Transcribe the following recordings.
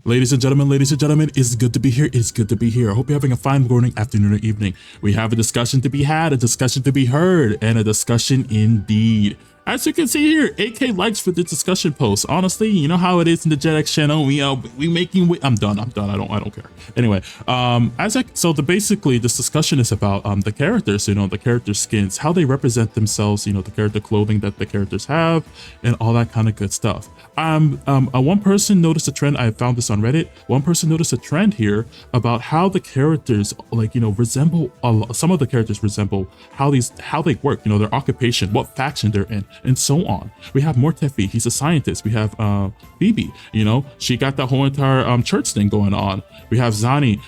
Ladies and gentlemen, it's good to be here. It's good to be here. I hope you're having a fine morning, afternoon, or evening. We have a discussion to be had, a discussion to be heard, and a discussion indeed. As you can see here, 8K likes for the discussion post. Honestly, you know how it is in the JetX channel. We making. I'm done. I don't care. Anyway, basically this discussion is about the characters. The character skins, how they represent themselves. The character clothing that the characters have, and all that kind of good stuff. One person noticed a trend. I found this on Reddit. One person noticed a trend here about how the characters resemble some of the characters resemble how they work. Their occupation, what faction they're in, and so on. We have Mortefi, he's a scientist. We have Phoebe, she got that whole entire church thing going on. We have Zani,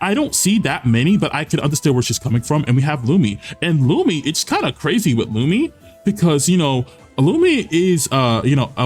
I don't see that many, but I can understand where she's coming from. And we have Lumi, and Lumi, it's kind of crazy with Lumi because Lumi is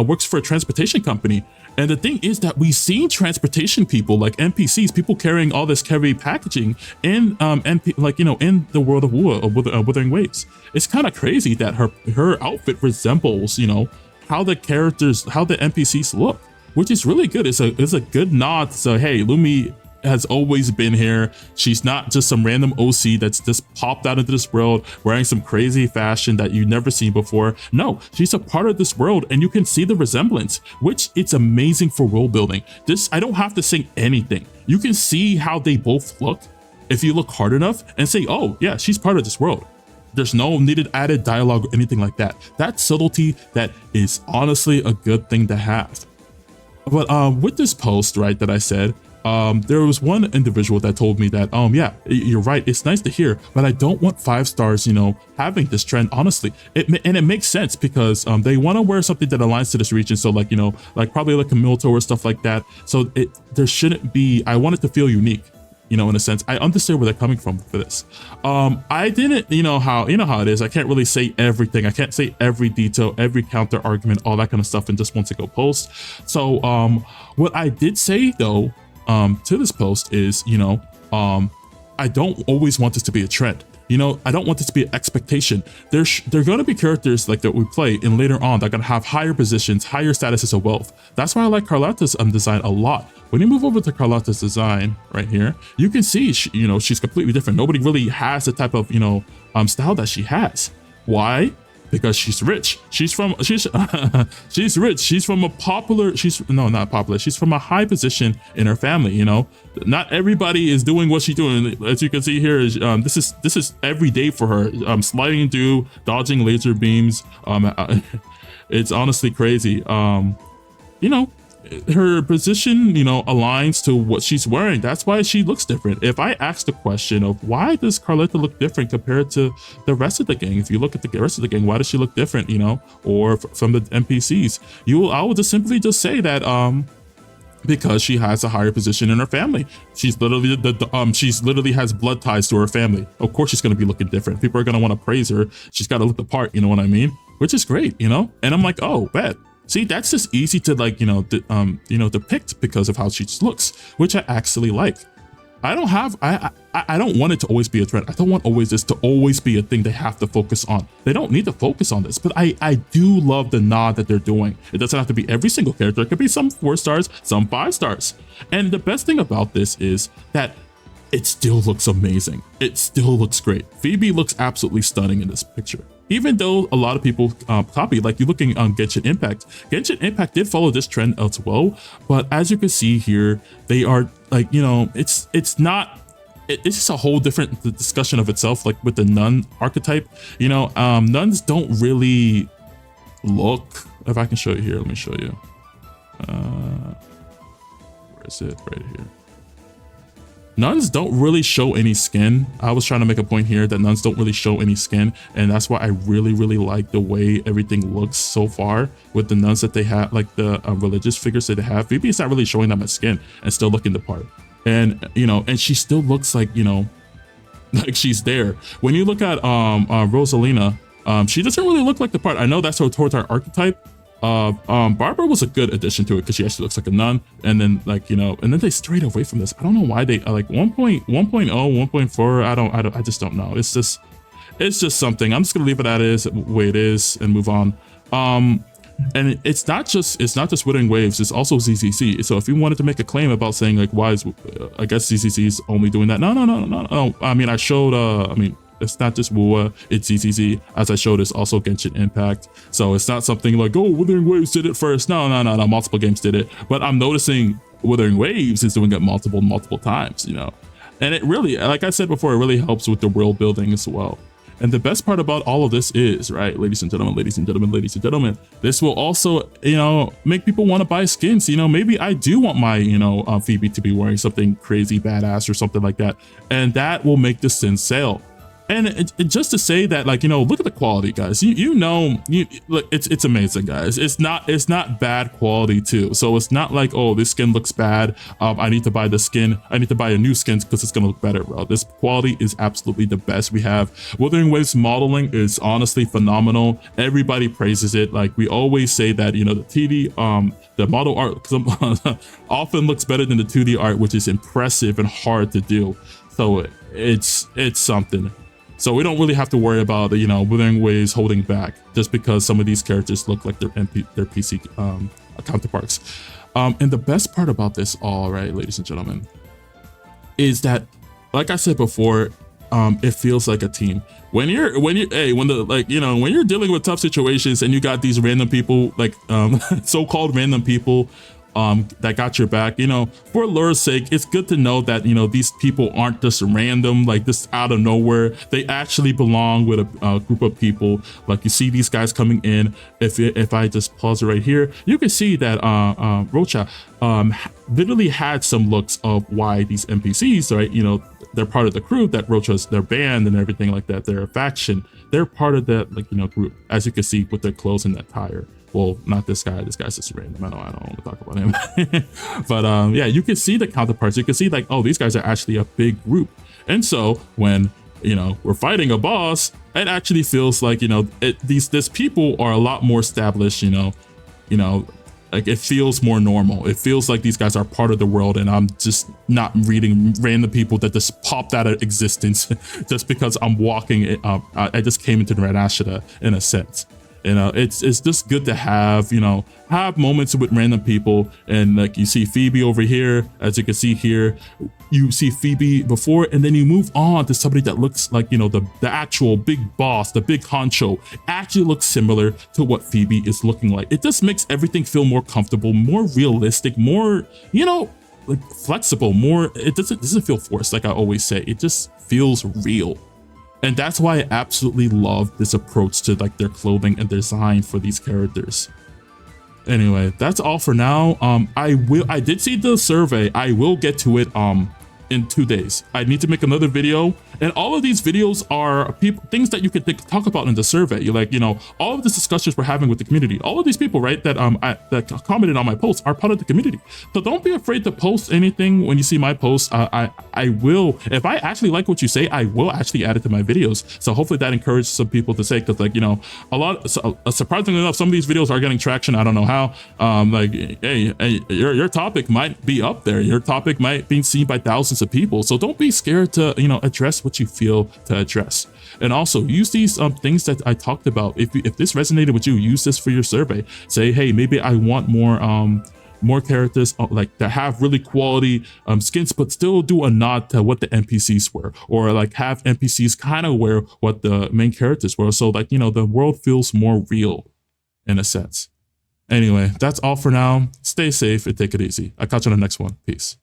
works for a transportation company. And the thing is that we've seen transportation people like NPCs, people carrying all this heavy packaging in in the world of Wuthering Waves. It's kind of crazy that her outfit resembles how the NPCs look, which is really good. It's a good nod. So hey, Lumi has always been here. She's not just some random OC that's just popped out into this world wearing some crazy fashion that you've never seen before. No, she's a part of this world, and you can see the resemblance, which it's amazing for world building. I don't have to say anything. You can see how they both look if you look hard enough and say, oh yeah, she's part of this world. There's no needed added dialogue or anything like that. That subtlety, that is honestly a good thing to have. But with this post, right, that I said, there was one individual that told me that, yeah, you're right. It's nice to hear, but I don't want 5 stars, having this trend, honestly. And it makes sense because they want to wear something that aligns to this region. So like probably like a Milto or stuff like that. So there shouldn't be, I want it to feel unique, in a sense. I understand where they're coming from for this. I didn't, how it is. I can't really say everything. I can't say every detail, every counter argument, all that kind of stuff in just one single post. So what I did say though, to this post is, I don't always want this to be a trend. I don't want this to be an expectation. There are going to be characters like that we play and later on that are going to have higher positions, higher statuses of wealth. That's why I like Carlotta's design a lot. When you move over to Carlotta's design right here, you can see, she's completely different. Nobody really has the type of, style that she has. Why? Because she's rich. She's rich. She's from a not popular. She's from a high position in her family. Not everybody is doing what she's doing. As you can see here, this is every day for her. Sliding through, dodging laser beams. It's honestly crazy. Her position, aligns to what she's wearing. That's why she looks different. If I ask the question of why does Carlotta look different compared to the rest of the gang, if you look at the rest of the gang, why does she look different, or from the NPCs, I will just simply say that because she has a higher position in her family. She's literally she's literally has blood ties to her family. Of course she's going to be looking different. People are going to want to praise her. She's got to look the part, you know what I mean? Which is great, and I'm like, oh, bet. See, that's just easy to depict because of how she just looks, which I actually like. I don't want it to always be a trend. I don't want this to always be a thing they have to focus on. They don't need to focus on this, but I do love the nod that they're doing. It doesn't have to be every single character. It could be some 4 stars, some 5 stars. And the best thing about this is that it still looks amazing. It still looks great. Phoebe looks absolutely stunning in this picture. Even though a lot of people copy, like you're looking on Genshin Impact. Genshin Impact did follow this trend as well, but as you can see here, they are like, it's just a whole different discussion of itself, like with the nun archetype. Nuns don't really look, if I can show you here, let me show you. Where is it? Right here. Nuns don't really show any skin. I was trying to make a point here that nuns don't really show any skin, and that's why I really like the way everything looks so far with the nuns that they have, like the religious figures that they have. Maybe it's not really showing that much skin and still looking the part, and and she still looks like like she's there. When you look at Rosalina, she doesn't really look like the part. I know that's towards our archetype. Barbara was a good addition to it because she actually looks like a nun, and then and then they strayed away from this. I don't know why they like 1.0, 1.4. I just don't know. It's just something. I'm just gonna leave it as the way it is and move on. And it's not just Wuthering Waves, it's also ZCC. So if you wanted to make a claim about saying like why is I guess ZCC is only doing that, no. I mean, I showed I mean, it's not just WUA, it's ZCC. As I showed, it's also Genshin Impact. So it's not something like, oh, Wuthering Waves did it first. No, multiple games did it. But I'm noticing Wuthering Waves is doing it multiple times, you know. And it really, like I said before, it really helps with the world building as well. And the best part about all of this is, right, ladies and gentlemen, this will also, you know, make people want to buy skins. You know, maybe I do want my, you know, Phoebe to be wearing something crazy badass or something like that. And that will make the skin sale. And just to say that, like, you know, look at the quality, guys. You know, look, it's amazing, guys. It's not bad quality too. So it's not like, oh, this skin looks bad. I need to buy the skin. I need to buy a new skin because it's gonna look better, bro. This quality is absolutely the best we have. Wuthering Waves modeling is honestly phenomenal. Everybody praises it. Like we always say that, you know, the TD, the model art often looks better than the 2D art, which is impressive and hard to do. So it's something. So we don't really have to worry about, you know, Wuthering Waves holding back just because some of these characters look like their PC counterparts. And the best part about this all, right, ladies and gentlemen, is that, like I said before, it feels like a team. When you're dealing with tough situations and you got these random people, like so-called random people, that got your back, you know, for lure's sake, it's good to know that, you know, these people aren't just random, like just out of nowhere. They actually belong with a group of people. Like you see these guys coming in. If I just pause it right here, you can see that Rocha literally had some looks of why these NPCs, right, you know, they're part of the crew, that Rocha's their band and everything like that, they're a faction, they're part of that, like, you know, group, as you can see with their clothes and that attire. Well, not this guy. This guy's just random. I don't want to talk about him. But yeah, you can see the counterparts. You can see like, oh, these guys are actually a big group. And so when, you know, we're fighting a boss, it actually feels like, you know, these people are a lot more established. You know, like it feels more normal. It feels like these guys are part of the world, and I'm just not reading random people that just popped out of existence just because I'm walking. I just came into Ranashita in a sense. You know, it's just good to have, you know, have moments with random people. And like you see Phoebe over here, as you can see here, you see Phoebe before, and then you move on to somebody that looks like, you know, the actual big boss, the big honcho, actually looks similar to what Phoebe is looking like. It just makes everything feel more comfortable, more realistic, more, you know, like flexible, more, it doesn't feel forced, like I always say. It just feels real. And that's why I absolutely love this approach to like their clothing and design for these characters. Anyway, that's all for now. I did see the survey. I will get to it in 2 days. I need to make another video, and all of these videos are things that you could talk about in the survey. You're like, you know, all of these discussions we're having with the community, all of these people, right, that that commented on my posts are part of the community. So don't be afraid to post anything when you see my posts. I will, if I actually like what you say, I will actually add it to my videos. So hopefully that encourages some people to say, because like, you know, surprisingly enough, some of these videos are getting traction. I don't know how. Like, hey, your topic might be up there. Your topic might be seen by thousands of people. So don't be scared to, you know, address what you feel to address. And also use these things that I talked about. If this resonated with you, use this for your survey. Say, hey, maybe I want more characters like that have really quality skins, but still do a nod to what the NPCs were, or like have NPCs kind of wear what the main characters were. So like, you know, the world feels more real in a sense. Anyway, that's all for now. Stay safe and take it easy. I'll catch you on the next one. Peace.